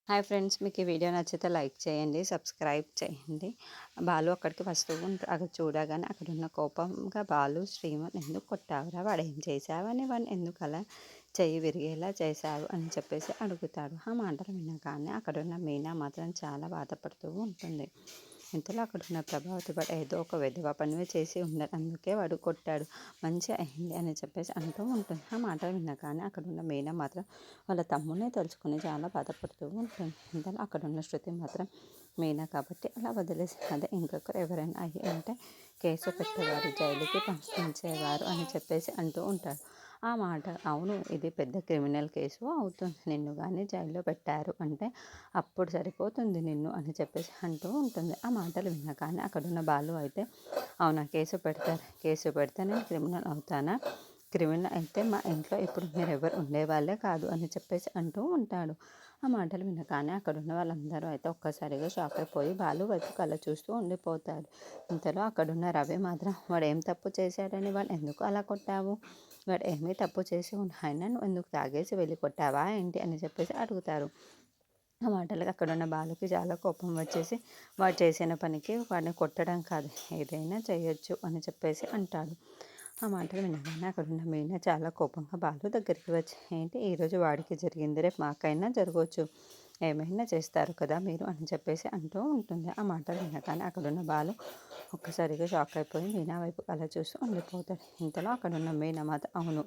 Hi friends, మీకు ఈ video నచ్చితే లైక్ చేయండి, సబ్స్క్రైబ్ చేయండి. బాలు అక్కడికి వస్తూ ఉంటాడు. అక్కడ చూడగానే అక్కడున్న కోపంగా బాలు శ్రీమన్ ఎందుకు కొట్టావురా, వాడు ఏం చేశావని, వాడిని ఎందుకు అలా చెయ్యి విరిగేలా చేశావు అని చెప్పేసి అడుగుతాడు. ఆ మాటలు వినగానే అక్కడున్న మీనా మాత్రం చాలా బాధపడుతూ ఉంటుంది. ఇంతలో అక్కడున్న ప్రభావతి వాడు ఏదో ఒక వెధవ పని చేసి ఉన్నాడు, అందుకే వాడు కొట్టాడు, మంచి అయింది అని చెప్పేసి అంటూ ఉంటుంది. ఆ మాటలు వినగానే అక్కడున్న మీనా మాత్రం వాళ్ళ తమ్ముడిని తలుచుకుని చాలా బాధపడుతూ ఉంటుంది. ఇంతలో అక్కడున్న శృతి మాత్రం మీనా కాబట్టి అలా వదిలేసి, అదే ఇంకొకరు ఎవరైనా అయ్యి అంటే కేసు పెట్టేవారు, జైలుకి పంపించేవారు అని చెప్పేసి అంటూ ఉంటారు. ఆ మాట అవును, ఇది పెద్ద క్రిమినల్ కేసు అవుతుంది, నిన్ను కానీ జైల్లో పెట్టారు అంటే అప్పుడు సరిపోతుంది నిన్ను అని చెప్పేసి అంటూ ఉంటుంది. ఆ మాటలు వినగానే అక్కడున్న బాలు అయితే అవునా, కేసు పెడతారు, కేసు పెడితే నేను క్రిమినల్ అవుతానా, క్రిమినల్ అయితే మా ఇంట్లో ఇప్పుడు మీరు ఎవరు ఉండేవాళ్ళే కాదు అని చెప్పేసి అంటూ ఉంటాడు. ఆ మాటలు వినగానే అక్కడున్న వాళ్ళందరూ అయితే ఒక్కసారిగా షాక్ అయిపోయి బాలు వైపు కళ్ళ చూస్తూ ఉండిపోతారు. ఇంతలో అక్కడున్న రవి మాత్రం వాడు ఏం తప్పు చేశాడని వాడు ఎందుకు అలా కొట్టావు, వాడు ఏమీ తప్పు చేసి ఆయన నువ్వు ఎందుకు తాగేసి వెళ్ళి కొట్టావా ఏంటి అని చెప్పేసి అడుగుతారు. ఆ మాటలకి అక్కడున్న బాలుకి చాలా కోపం వచ్చేసి వాడు చేసిన పనికి వాడిని కొట్టడం కాదు, ఏదైనా చేయొచ్చు అని చెప్పేసి అంటాడు. ఆ మాటలు వినగానే అక్కడున్న మీనా చాలా కోపంగా బాలు దగ్గరికి వచ్చి ఏంటి ఈరోజు వాడికి జరిగింది రేపు మాకైనా జరగవచ్చు, ఏమైనా చేస్తారు కదా మీరు అని చెప్పేసి అంటూ ఉంటుంది. ఆ మాటలు వినగానే అక్కడున్న బాలు ఒక్కసారిగా షాక్ అయిపోయి మీనా వైపు అలా చూస్తూ ఉండిపోతాడు. ఇంతలో అక్కడున్న మీనా మాత్రం అవును,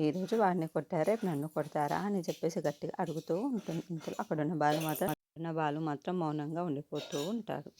ఈరోజు వాడిని కొట్టారు, రేపు నన్ను కొడతారా అని చెప్పేసి గట్టిగా అడుగుతూ ఉంటుంది. ఇంతలో అక్కడున్న బాలు మాత్రం మౌనంగా ఉండిపోతూ ఉంటాడు.